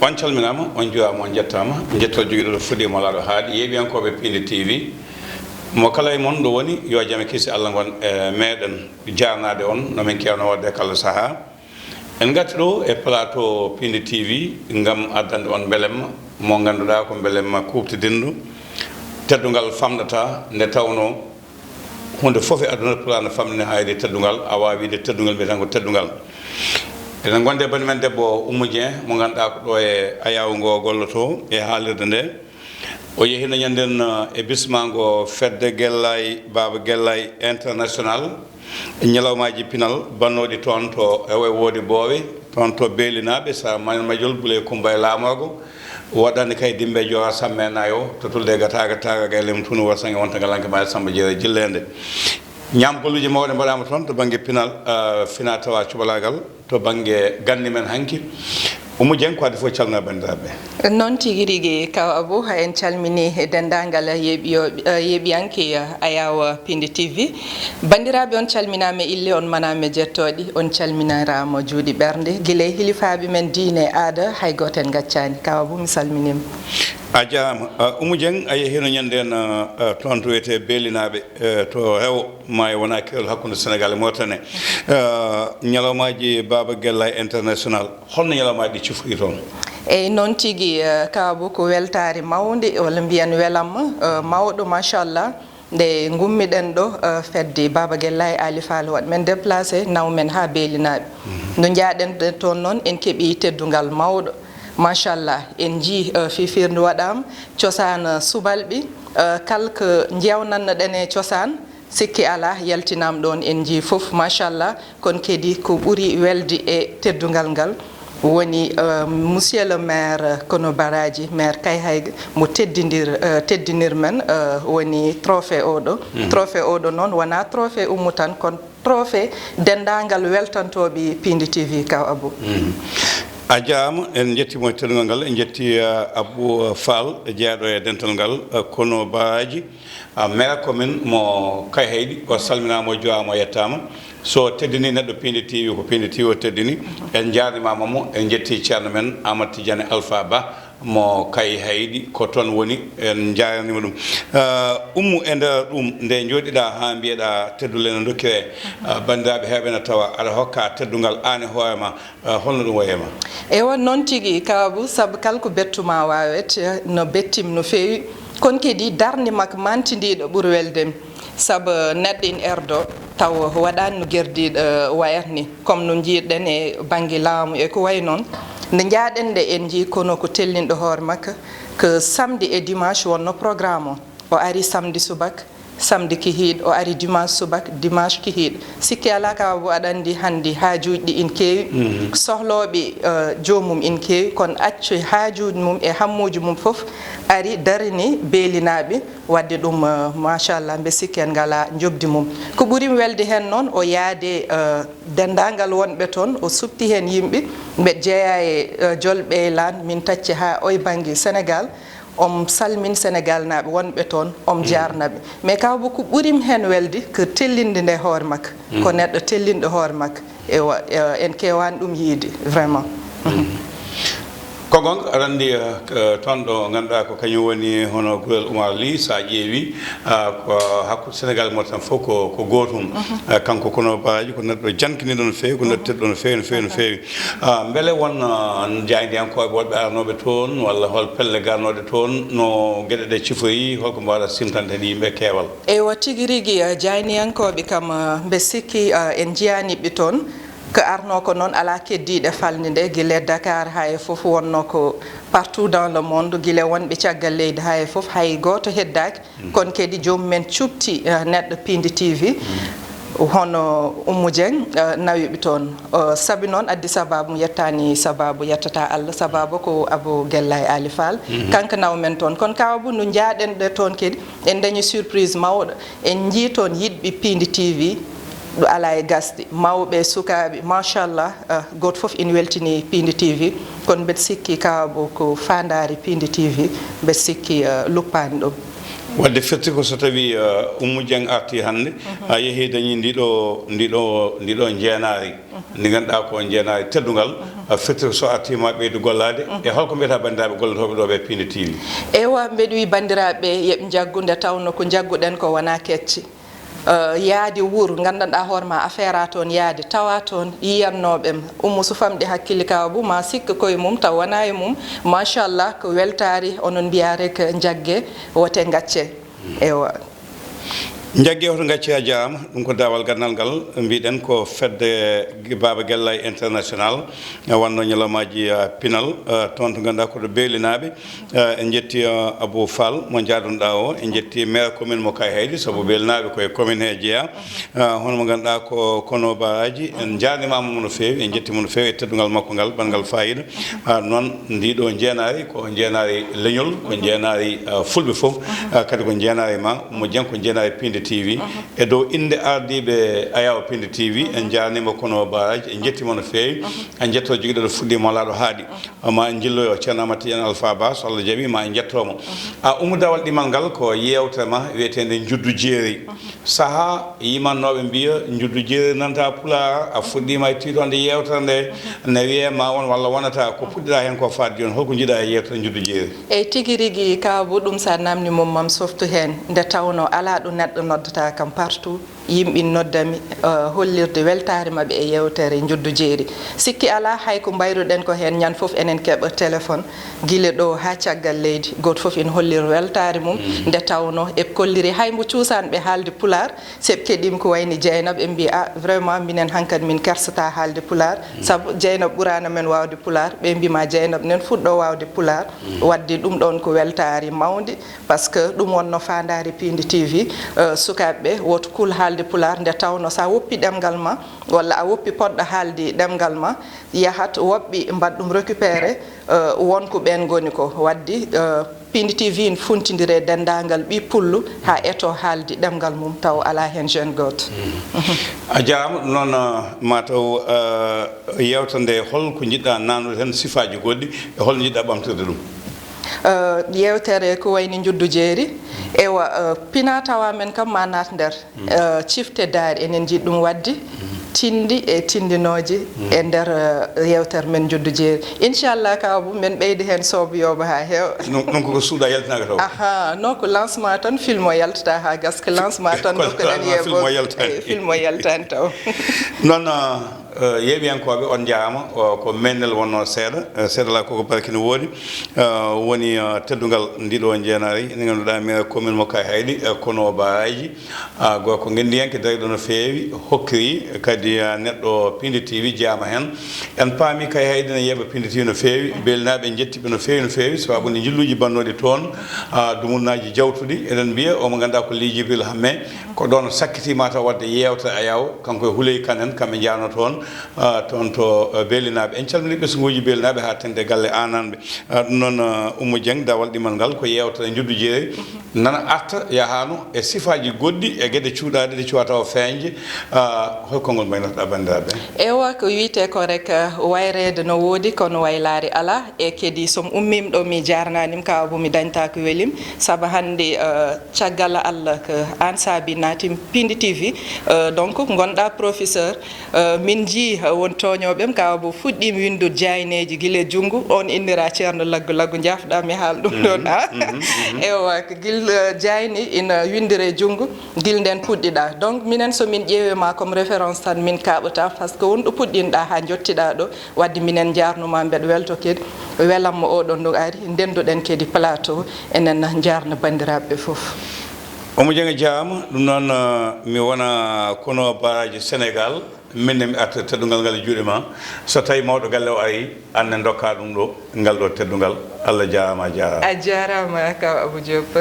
on calminama on juwama on jettama jetto joguiɗo fuɗɗima laɗo haadi yeeɓiyankoɓe Pindi TV mo kala e mon ɗo woni yo jaam kisi Allah gon e meɗen jarnade on no min kewno wadde kala saaha en gatti ɗo e plateau Pindi TV ngam addande on belemma mo ganduɗa ko belemma kuɓtidindu teddugal famɗata nde tawno hunde foof e aduna plano famɗine hayde teddugal a wawi de teddugal mbiyetan ko teddugal enen gonde bani men debbo Oumou Dieng mo ganduɗa ko ɗo e ayaw ngo golloto e haalirde nde o yehino ñanden e bismango fedde Guellay Baba Guellay international ñalawmaji pinal bannoɗi toon to ewo woodi boowe toon to beelinaɓe sa majol ɓuule Kumba e laamogo waɗande kay dimbe jo samme nayo to tulde gataga gaylem tunu warsange wonta galanke ma Samba Jeere jillende ñampoluji mawɗe mbaɗama toon to banggue pinal fina tawa cubalagal to banggue gandi men hanki Oumou Dieng ko adi fof calmina bandiraɓe noon tigi rigui kaw Abou ha en calmini dendagal yeeɓiyanke Ayaw Pindi TV bandiraɓe on calminama ille on maname jettoɗi on calminirama juuɗe ɓerde guila hilifaɓe men diine aada hay goto en gaccani kaw Abou mi salminima a jarama Oumou Dieng a yehino ñanden toon to wiyete beelinaɓe to hew ma wona kewol hakkude Sénégal e Mauritanie ñalawmaji Baba Guellay international holno ñalawmaji ɗi cifori toon eyyi noon tigui kaw ko weltare mawde walla mbiyen welamma mawɗo machallah nde gummiɗen ɗo fedde Baba Guellay Ali Fall waɗ men déplacé naw men ha beelinaɓe no jaaɗen toon noon en keeɓi teddugal mawɗo machallah en jii fifirde waɗama cosan subalɓe kalko jewnannoɗen e cosan sikki ala yaltinam ɗon en jii foof machallah kono kadi ko ɓuuri welde e teddugal ngal woni monsieur le maire Kono Baraji maire Kayhayga mo teddinir men woni trophée oɗo trophée oɗo noon wona trophée Oumou tan kono trophée dendagal weltantoɓe Pindi TV kaw Abou a jarama en jettimo e teddugal ngal en jetti Abou Fall jeeɗo e dental ngal Kono Baraji maire commune mo Kayhaydi o salminama o jowama o yettama so teddini neɗɗo Pindi TV ko Pindi TV o teddini en jarnimama mo en jetti ceerno men Amadou Tidiane Alpha Ba mo Kayhaydi ko toon woni en jaranima ɗum Oumou e nder ɗum nde jooɗiɗa ha mbiyeɗa teddule ne dokkire bandiraɓe heeɓe ne tawa aɗa hokka teddugal an e hoorema holno ɗum wayema e won noon tigui kaw Abou saabu kala ko bettuma wawete no bettima no fewi kono kadi darde makko mantidiɗo ɓuuri weldemi saabu neɗɗo ina erdo taw waɗani no guerdiɗo wayatni comme no jiiɗen e banggue laamu e ko way noon nde jaaɗen nde en jii kono ko tellinɗo hoore makko que samedi et dimanche wonno programme o ari samedi subaka samedi kihiiɗo o ari dimanche subaka dimanche kihiiɗo sikki ala ka Abou aɗa andi hande haajuji ɗi ina keewi sohloɓe jomum ina keewi kono accu haajuji mum e hammuji mum foof ari darini beelinaɓe wadde ɗum machallah mbe sikki en ngala jobdi mum ko ɓuurimi welde hen noon o yaade dendagal wonɓe toon o supti hen yimɓe mbe jeeya e jolɓe lan min tacci ha oye banggue Sénégal salmin Sénégal naɓe wonɓe toon jarnaɓe mais kaw Abou ko ɓuurimi hen welde ko tellinde nde hoore makko ko neɗɗo tellinɗo hoore makko en kewani ɗum yiide vraiment ko gonga aɗa andi toon ɗo ganduɗa ko kañum woni hono Gurel Oumar Ly sa ƴeewi ko hakkude Sénégal e Mauritanie fof ko gotum kanko Kono Baraji ko neɗɗo jankiniɗo no fewi ko neɗɗo tedɗo no fewi no fewi no fewi beele won jaydiyankoɓe wonɓe arnoɓe toon walla hol pelle garnoɗe toon no gueɗe ɗe cifori holko mbawɗa simtande hen yimɓe keewal eywa tigui rigui jayniyankoɓe kam mbe sikki en jiyaniɓe toon ko arno ko noon ala keddiɗe falde nde guila Dakar ha e foof wonno ko partout dans le monde guila wonɓe caggal leydi ha e foof hay goto heddaki kono kadi jomumen cupti neɗɗo Pindi TV hono Oumou Dieng nawiɓe toon saabi noon addi sababu yettani sababu yettata Allah sababu ko Abou Guellay Ali Fall kanko naw men toon kono kaw Abou no jaaɗen ɗe toon kadi en dañi surprise mawɗo en jii toon yiɗɓe Pindi TV ɗo ala e gasɗe mawɓe sukaɓe machallah goto foof ina weltini Pindi TV kono mbeɗa sikki kaw Abou ko fandare Pindi TV mbeɗa sikki luppani ɗum wadde firti ko so tawi Oumou Dieng arti hannde a yeehi dañi ndiɗo jeenaari ndi ngannduɗaa ko jeenaari teddungal firti so artima ɓeydu gollade e holko mbiyata banndiraaɓe gollotoɓe ɗo ɓe Pinde TV ewa mbeɗa wi banndiraaɓe yeɓe jaggu nde tawno ko jagguɗen ko wona kecci yaadi wuur gandanɗa hoorema affaire a toon yaadi tawa toon yiyannoɓem ummu so famɗi hakkille kaw ma sikka koye mum taw wona e mum machallah ko weltari onon mbiya rek jagge wote gacce ewa jagge oto gacce a jarama ɗum ko dawal gandal ngal mbiɗen ko fedde Baba Guellay international wanno ñalawmaji pinal toon to ganduɗa koto beelinaɓe en jetti Abou Fall mo jaadunoɗa o en jetti maire commune mo Kay Haydi saabu beelinaɓe koye commune he jeeya hono mo ganduɗa ko kono baraji en jarnimama no fewi en jettimo no fewi e teddugal makko ngal ɓangal fayida noon ndiɗo jeenari ko jeenari leñol ko jeenari fulɓe foof kadi ko jeenari ma mo jen ko jeenari Pinde TV e dow inde ardiɓe Ayaw Pinde TV en jarnima kono baraji en jettimo no fewi en jetto joguiɗo ɗo fuɗɗima laɗo haaɗi ma en jilloyo ceerno Amadou Tidiane Alpha Ba so Allah jaaɓi ma en jettomo Oumou dawal ɗimal ngal ko yewtema wiyetede juddu jeeri saaha yimannoɓe mbiya juddu jeeri nanta Pulaar a fuɗɗima e tiiɗonde yewtere nde ne wiyema on walla wonata ko puɗɗiɗa hen ko faade joni holko jiiɗa e yewtere juddu jeeri eyyi tigui rigui Kabou ɗum sa namni mum mam softu hen nde tawno ala ɗo neɗɗo noddata kam partout yimɓe noddami hollirde weltare mabɓe e yewtere juddu jeeri sikki ala hay ko mbayruɗen ko hen ñan foof enen keeɓa téléphone guila ɗo ha caggal leydi goto foof ene hollir weltare mum nde tawno eɓe kolliri hay mbo cuusanɓe haalde Pulaar seɓe keeɗima ko wayni Dieynaba ɓe mbi vraiment minen hankkadi min kersata haalde Pulaar saabu Dieynaba ɓurana men wawde Pulaar ɓe mbima Dieynaba nen fuɗɗo wawde Pulaar wadde ɗum ɗon ko weltare mawde par ce que ɗum wonno fandare Pinde TV sukaɓeɓe woto kuul haalde Pulaar nde tawno sa woppi ɗemgal ma walla a woppi poɗɗo haalde ɗemgal ma yahat woɓɓe mbaɗ ɗum récupéré wonko ɓen goni ko waddi Pinde TV ne funtidire dendagal ɓi pullu ha eto haalde ɗemgal mum taw ala hen jeune goto a jarama ɗum noon mataw yewta nde holko jiɗɗa nanude hen sifaji goɗɗi e holno jiɗɗa ɓamtirde ɗum yewtere ko wayni juddu jeeri ewa pina tawa men kam ma nat nder cifte daari enen jiiɗi ɗum wadde tindi e tindinoje e nder yewtere men juddu jeeri inchallah Kabou men ɓeydi hen soboyoba ha heewa ɗum koko suuɗa yaltinaga taw aha non ko lancement tan film o yaltata ha gaska lancement tan dokkoɗen yeebo film o yaltani taw noon yeeɓiyankoɓe on jarama ko mennel wonno seeɗa la koko barki no woodi woni teddugal ndiɗo jeenari ene ganduɗa maire commune mo Kay Haydi kono baraji go ko gendiyanke dariɗo no feewi hokkiri kadi neɗɗo Pinde TV jeeyama hen en paami Kay Haydi ne yeeɓa Pinde TV no feewi belnaɓe jettiɓe no feewi sababude jilluji bannoɗi toon dumunnaji jawtuɗi eɗen mbiya omo ganduɗa ko Ly Djibril Hamme ko ɗon sakkitima taw wadde yewta Ayaw kanko e Houleye Kane en kamɓe jano toon toon to beelinaɓe en calmini ɓesguji beelinaɓe ha tengde galle ananɓe ɗum noon Oumou Dieng dawal ɗimal ngal ko yewtere juddu jeeri nana arta yahano e sifaji goɗɗi e gueɗe cuuɗaɗe ɗe cuwa taw feeñde holkongol mbaynotoɗa bandiraɓe ewa ko wiyete ko rek wayrede no woodi kono waylari ala e kadi somi ummima ɗo mi jarnanim Kabou mi dañta ko weelim saabu hande caggal Allah ko an saabi naati Pinde TV donc gonɗa professeur min ji won toñoɓem Kabou fuɗɗima windude jayneji guila junggo on innira ceerno laggu jafɗami haal ɗum ɗon ewa ko guil jayni ina windire junggo guil nden puɗɗiɗa donc minen somin ƴeewima comme référence tan min kaɓata par ce que wonɗo puɗɗinɗa ha jottiɗa ɗo wadde minen jarnuma mbeɗa welto kadi welammo oɗon ɗo ari ndenduɗen kadi plateau enen jarno bandiraɓeɓe foof Oumou Dieng jarama ɗum noon mi wona kono baraji Sénégal minne mi arta teddugal ngal e juuɗe ma so tawi mawɗo galle o ari anne dokka ɗum ɗo ngal ɗo teddugal Allah jarama a jarama Kaw Abou Diop